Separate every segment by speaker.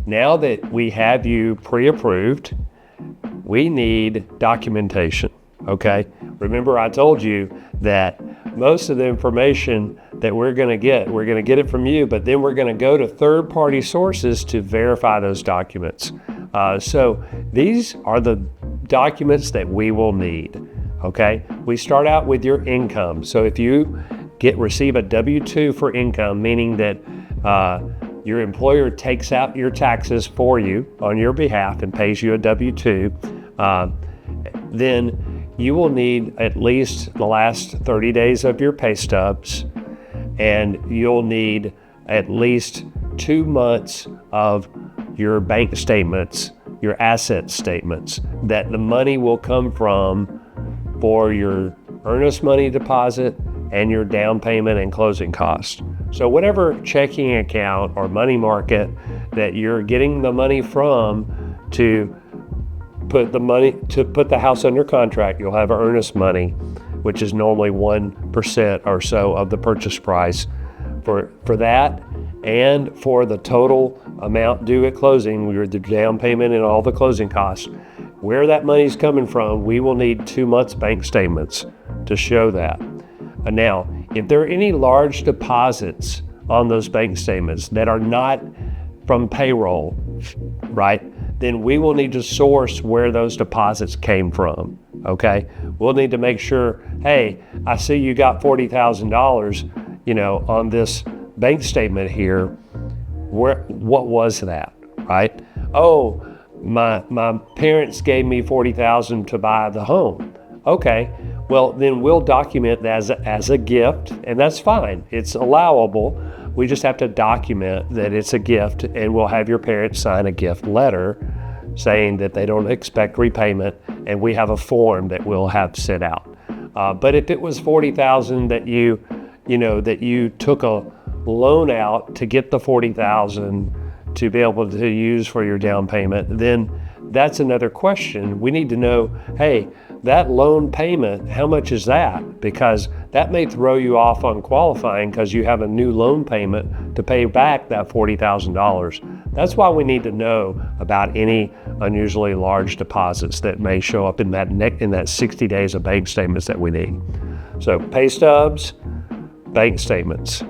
Speaker 1: now that we have you pre-approved, we need documentation, okay? Remember I told you that most of the information that we're gonna get it from you, but then we're gonna go to third-party sources to verify those documents. So these are the documents that we will need, okay? We start out with your income. So if you receive a W-2 for income, meaning that your employer takes out your taxes for you on your behalf and pays you a W-2, then you will need at least the last 30 days of your pay stubs, and you'll need at least 2 months of your bank statements, your asset statements, that the money will come from for your earnest money deposit and your down payment and closing costs. So whatever checking account or money market that you're getting the money from to put the house under contract, you'll have earnest money, which is normally 1% or so of the purchase price. For that and for the total amount due at closing, the down payment and all the closing costs, where that money's coming from, we will need 2 months bank statements to show that. Now, if there are any large deposits on those bank statements that are not from payroll, right, then we will need to source where those deposits came from, okay? We'll need to make sure, hey, I see you got $40,000, on this bank statement here. What was that, right? Oh, my parents gave me $40,000 to buy the home. Okay, well then we'll document that as a gift, and that's fine. It's allowable. We just have to document that it's a gift, and we'll have your parents sign a gift letter saying that they don't expect repayment, and we have a form that we'll have sent out. But if it was $40,000 that you took a loan out to get the $40,000 to be able to use for your down payment, then that's another question. We need to know, hey, that loan payment, how much is that? Because that may throw you off on qualifying because you have a new loan payment to pay back that $40,000. That's why we need to know about any unusually large deposits that may show up in that 60 days of bank statements that we need. So pay stubs, bank statements.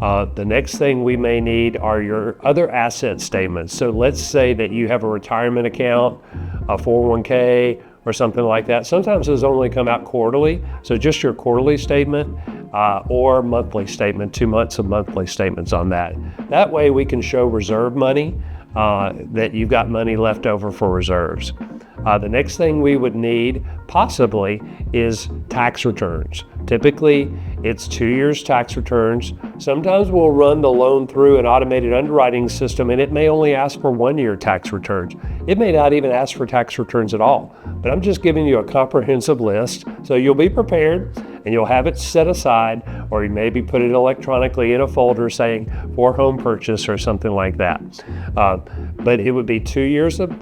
Speaker 1: The next thing we may need are your other asset statements. So let's say that you have a retirement account, a 401k, or something like that. Sometimes those only come out quarterly, so just your quarterly statement or monthly statement, 2 months of monthly statements on that. That way we can show reserve money, that you've got money left over for reserves. The next thing we would need possibly is tax returns. Typically, it's 2 years tax returns. Sometimes we'll run the loan through an automated underwriting system, and it may only ask for 1 year tax returns. It may not even ask for tax returns at all. But I'm just giving you a comprehensive list, so you'll be prepared and you'll have it set aside, or you maybe put it electronically in a folder saying for home purchase or something like that. But it would be 2 years of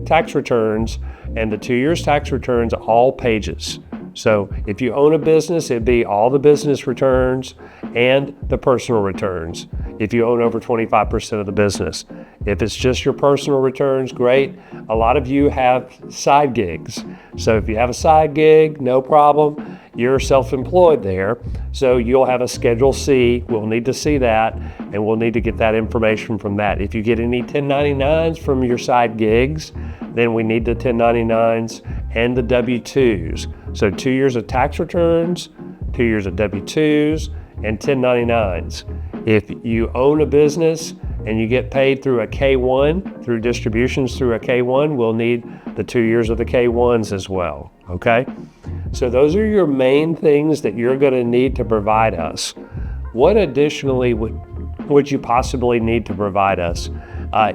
Speaker 1: tax returns, and the 2 years tax returns, all pages. So if you own a business, it'd be all the business returns and the personal returns if you own over 25% of the business. If it's just your personal returns, great. A lot of you have side gigs. So if you have a side gig, no problem. You're self-employed there. So you'll have a Schedule C. We'll need to see that, and we'll need to get that information from that. If you get any 1099s from your side gigs, then we need the 1099s and the W-2s. So 2 years of tax returns, 2 years of W-2s, and 1099s. If you own a business and you get paid through a K-1, through distributions through a K-1, we'll need the 2 years of the K-1s as well, okay? So those are your main things that you're gonna need to provide us. What additionally would you possibly need to provide us?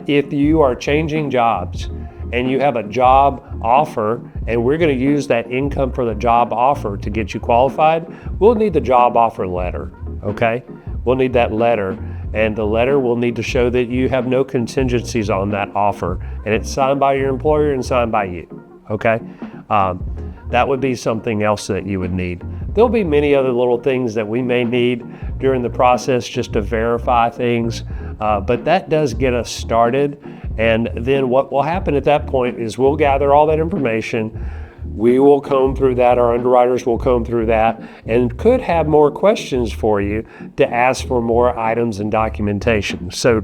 Speaker 1: If you are changing jobs and you have a job offer, and we're gonna use that income for the job offer to get you qualified, we'll need the job offer letter, okay? We'll need that letter, and the letter will need to show that you have no contingencies on that offer, and it's signed by your employer and signed by you, okay? That would be something else that you would need. There'll be many other little things that we may need during the process just to verify things, But that does get us started. And then what will happen at that point is we'll gather all that information. We will comb through that, our underwriters will comb through that, and could have more questions for you to ask for more items and documentation. So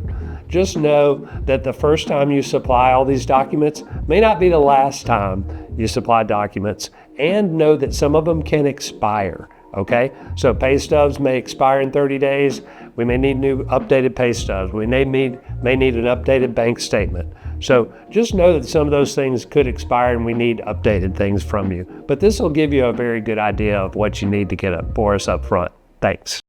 Speaker 1: just know that the first time you supply all these documents may not be the last time you supply documents, and know that some of them can expire. Okay, so pay stubs may expire in 30 days. We may need new updated pay stubs. We may need an updated bank statement. So just know that some of those things could expire and we need updated things from you. But this will give you a very good idea of what you need to get for us up front. Thanks.